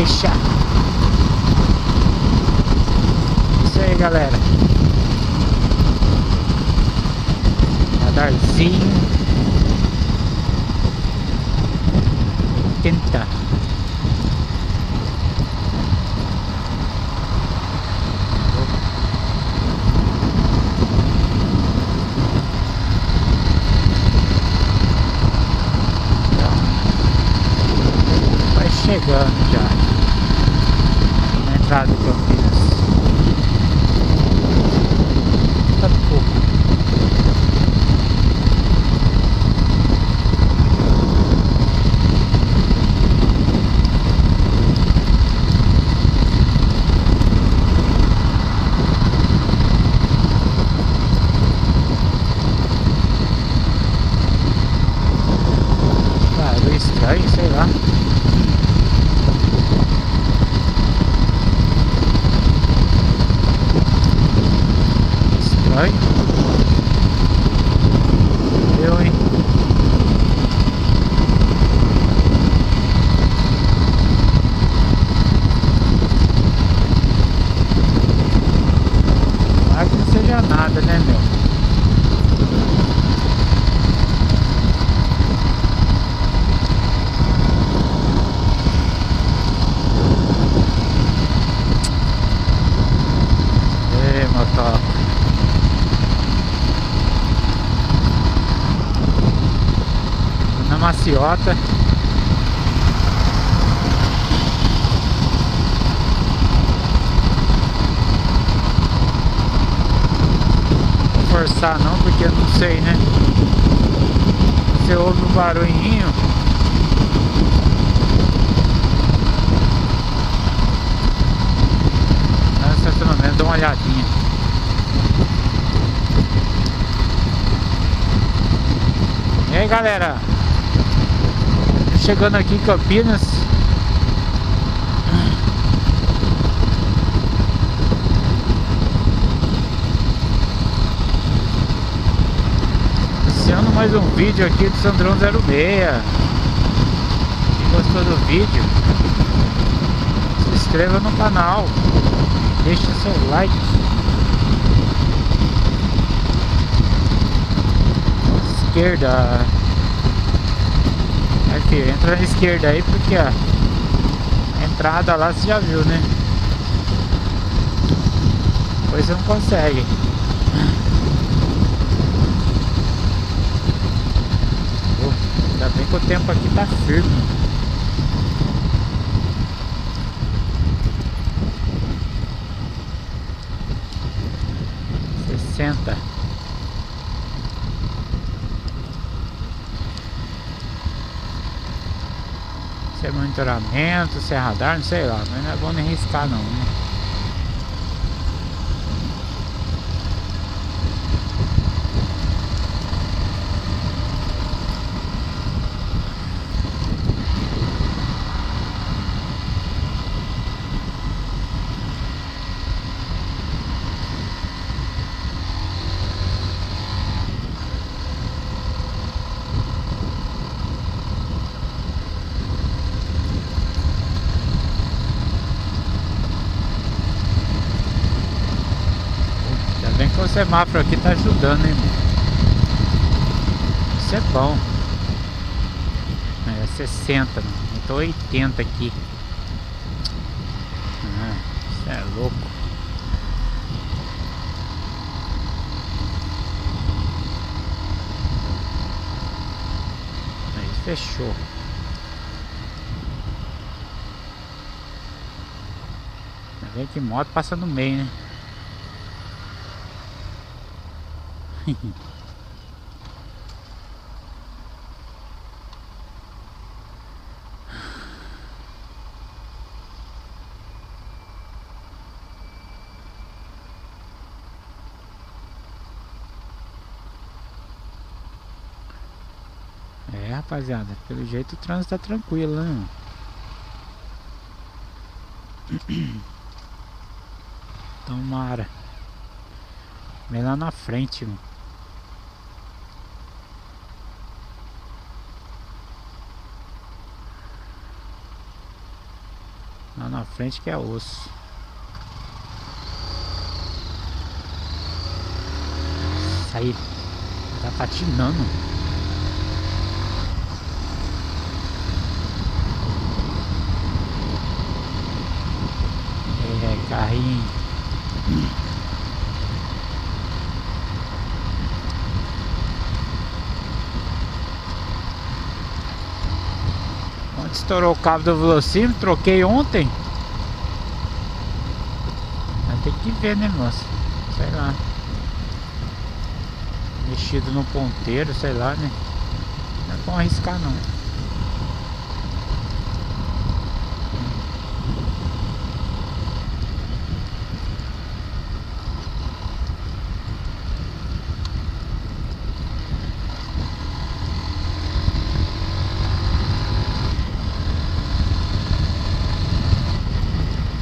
deixa. Isso aí, galera. Radarzinho 80. Vai chegando já na entrada de Campinas. Tá pouco. Estranho, sei lá. Estranho. Eu, hein? Mas que não seja nada, né, meu? Na maciota. Não vou forçar não, porque eu não sei, né? Você ouve um barulhinho. No estacionamento, dá uma olhadinha. E aí, galera, chegando aqui em Campinas. Iniciando mais um vídeo aqui do Sandrão 06. Se gostou do vídeo, se inscreva no canal, deixe seu like. Esquerda. Aqui, entra na esquerda aí, porque a entrada lá você já viu, né? Depois você não consegue. Ainda bem que o tempo aqui tá firme. Se é monitoramento, se é radar, não sei lá, mas não é bom nem riscar não, né? O semáforo aqui tá ajudando, hein, mano? Isso é bom. É 60, mano. Eu tô 80 aqui. Isso é louco. Aí fechou. Vem que moto passa no meio, né? É, rapaziada, pelo jeito o trânsito tá tranquilo, né? Tomara. Vem lá na frente, mano. na frente que é osso. Isso aí. Tá patinando. É, carrinho. Onde estourou o cabo do velocímetro, troquei ontem. Vai ter que ver, né, moça? Sei lá. Mexido no ponteiro, sei lá, né? Não é bom arriscar não.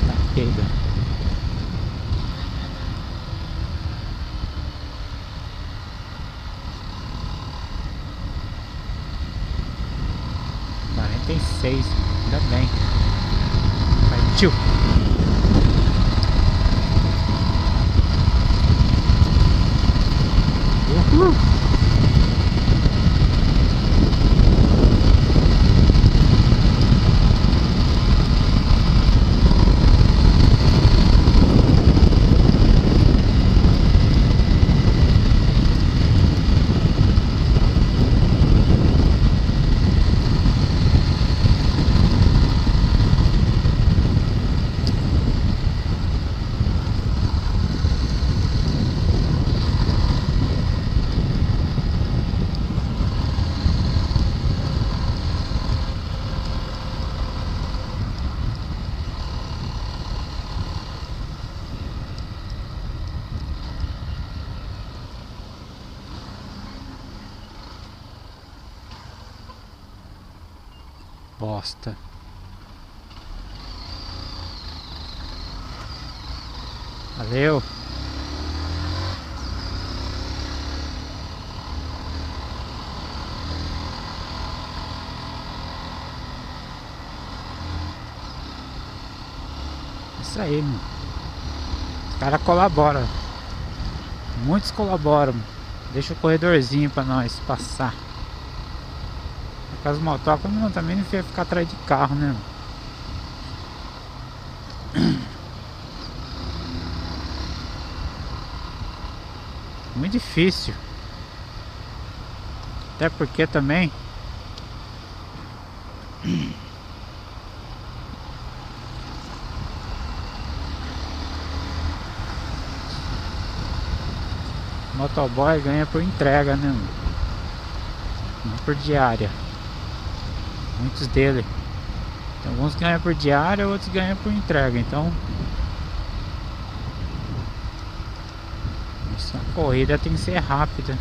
Tá, pega. Tem 6, ainda bem. Partiu. Uhul. Bosta. Valeu. Isso aí, mano. Os caras colaboram. Muitos colaboram. Deixa o corredorzinho pra nós passar. As motocas não, também não ia ficar atrás de carro, né? Muito difícil. Até porque também motoboy ganha por entrega, né? Não por diária. Muitos dele. Então, alguns ganham por diária, outros ganham por entrega. Então, a corrida tem que ser rápida.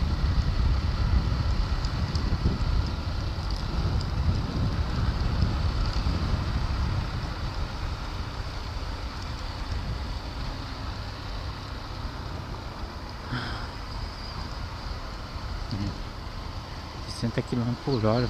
É. 60 km/h.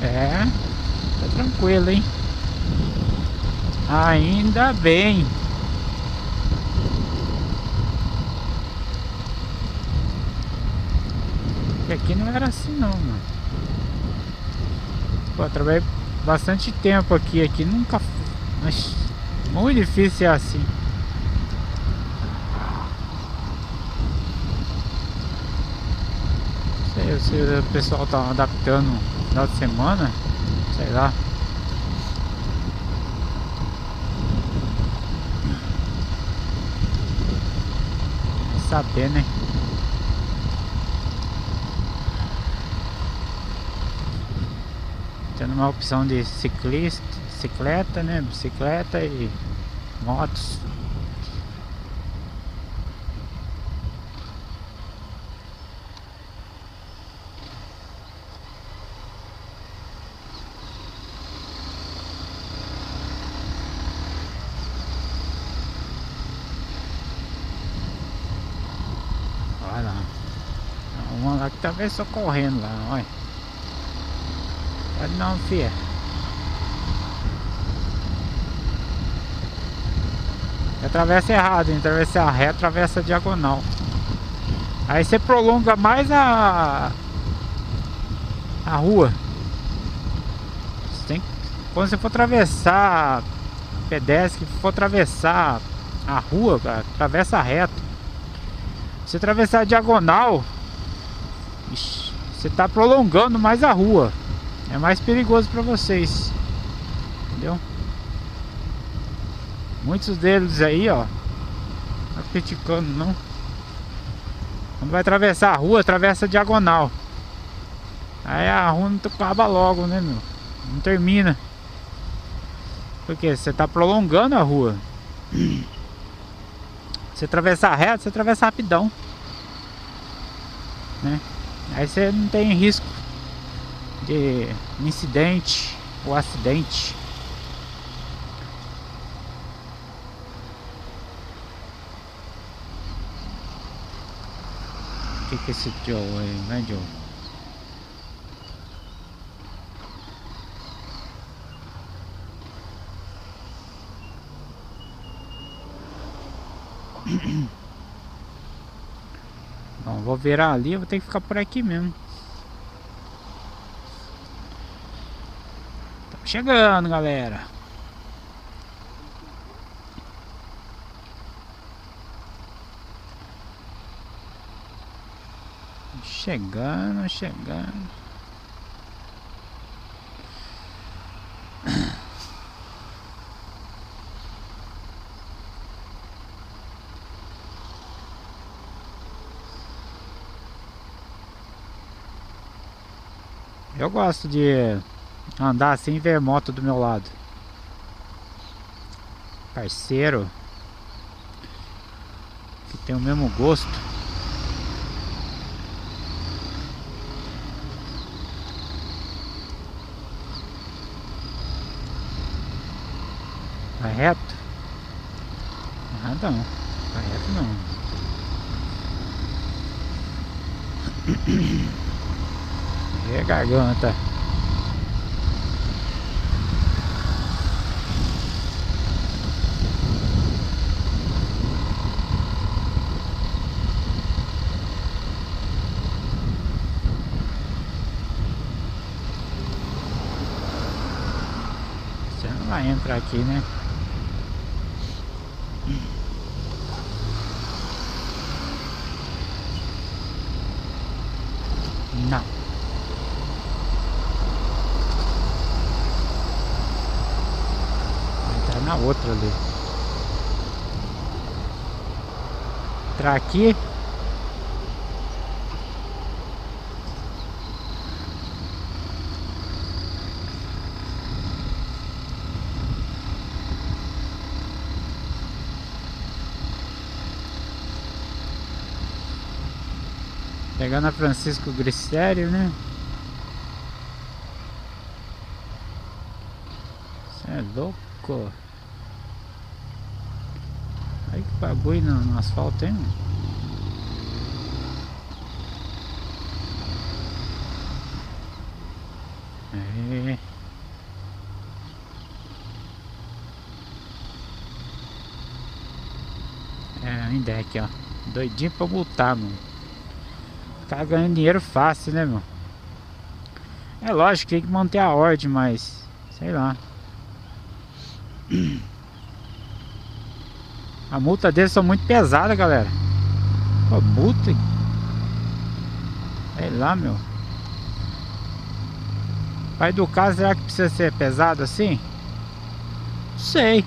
É, tá tranquilo, hein? Ainda bem. Porque aqui não era assim não, mano. Pô, eu trabalhei bastante tempo aqui nunca... Mas muito difícil ser assim. Não sei se o pessoal tá adaptando no final de semana, sei lá. Vai saber, né? Tendo uma opção de ciclista, bicicleta, né? Bicicleta e motos. atravessou correndo lá, olha. Pode não, filha. Atravessa errado, hein? Atravessa a ré, atravessa a diagonal. Aí você prolonga mais a rua. Você tem, quando você for atravessar pedestre, for atravessar a rua, cara, atravessa reto. Se atravessar a diagonal, ixi, você tá prolongando mais a rua. É mais perigoso para vocês. Entendeu? Muitos deles aí, ó, não tá criticando não. Quando vai atravessar a rua, atravessa a diagonal. Aí a rua não acaba logo, né, meu? Não termina. Porque você tá prolongando a rua. Se atravessar reto, você atravessa rapidão, né? Aí você não tem risco de incidente ou acidente. O que é esse Joe aí, né, Joe? Bom, vou virar ali, eu vou ter que ficar por aqui mesmo. Estamos chegando, galera. Chegando, chegando. Eu gosto de andar assim e ver moto do meu lado. Parceiro que tem o mesmo gosto. Vai reto? Ah, não. Vai reto não. É garganta. Você não vai entrar aqui, né? Não. Vai entrar na outra ali. Entrar aqui. Pegando a Francisco Grissério, né? Você é louco. Aí que bagulho no asfalto, hein? É. Ainda é aqui, ó. Doidinho pra multar, mano. Tá ganhando dinheiro fácil, né, meu? É lógico que tem que manter a ordem, mas sei lá. A multa deles são muito pesada, galera. Pô, multa. Sei lá, meu. Pra educar, será que precisa ser pesado assim? Não sei.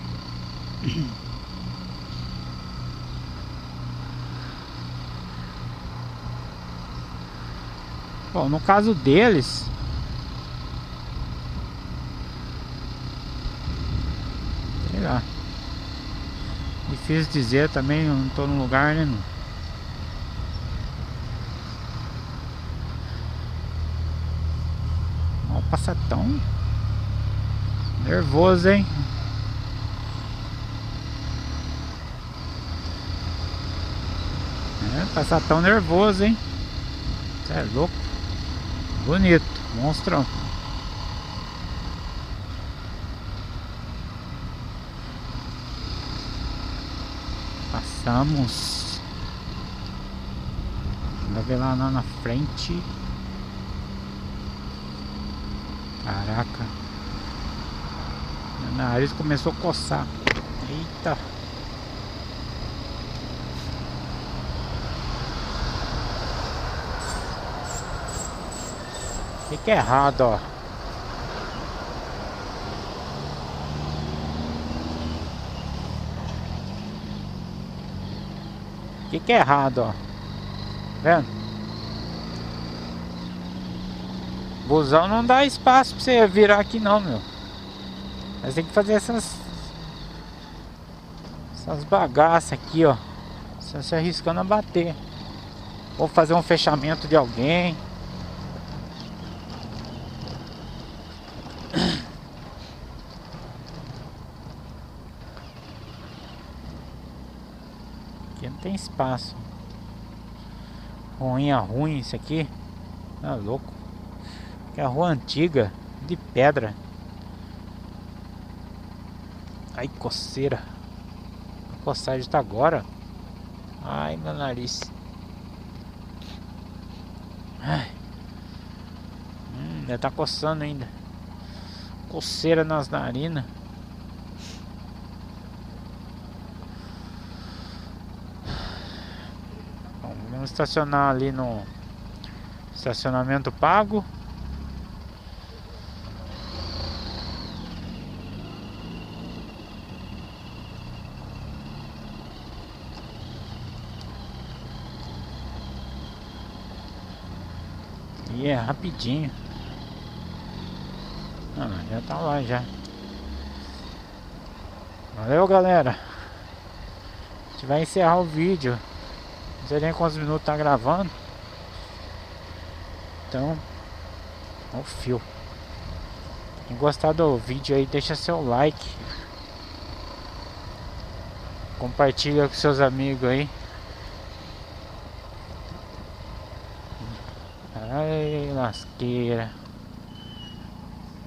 Bom, no caso deles, sei lá, difícil dizer também, eu não tô no lugar, né, meu? Ó, passa tão nervoso, hein? É, passa tão nervoso, hein? Cê é louco. Bonito, monstrão. Passamos. Vai ver lá na frente. Caraca. Meu nariz começou a coçar. Eita. Que é errado, ó. Que é errado, ó. Vendo? Busão não dá espaço pra você virar aqui não, meu. Mas tem que fazer essas bagaças aqui, ó. Você se arriscando a bater. Ou fazer um fechamento de alguém. Aqui não tem espaço. Ruim isso aqui. Tá louco. Que é a rua antiga de pedra. Ai, coceira. A coçagem tá agora. Ai, meu nariz. Ai. Ainda tá coçando ainda. Coceira nas narinas. Bom, vamos estacionar ali no estacionamento pago. E é rapidinho. Já tá lá já. Valeu, galera. A gente vai encerrar o vídeo. Não sei nem quantos minutos tá gravando. Então, o fio. Quem gostar do vídeo aí, deixa seu like. Compartilha com seus amigos aí. Ai, lasqueira.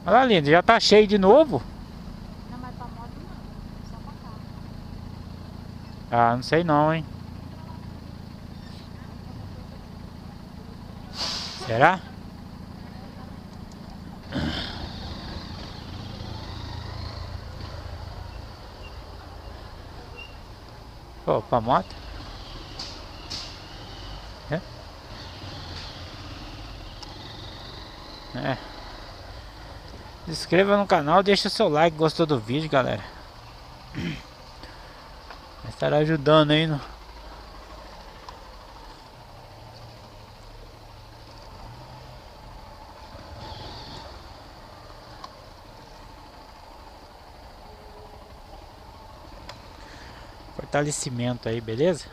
Olha lá, lindo, já tá cheio de novo? Não, mas pra moto não, só pra carro. Ah, não sei não, hein. Será? Pô, pra moto? É. Se inscreva no canal, deixa o seu like, gostou do vídeo, galera. Vai estar ajudando aí no... fortalecimento aí, beleza?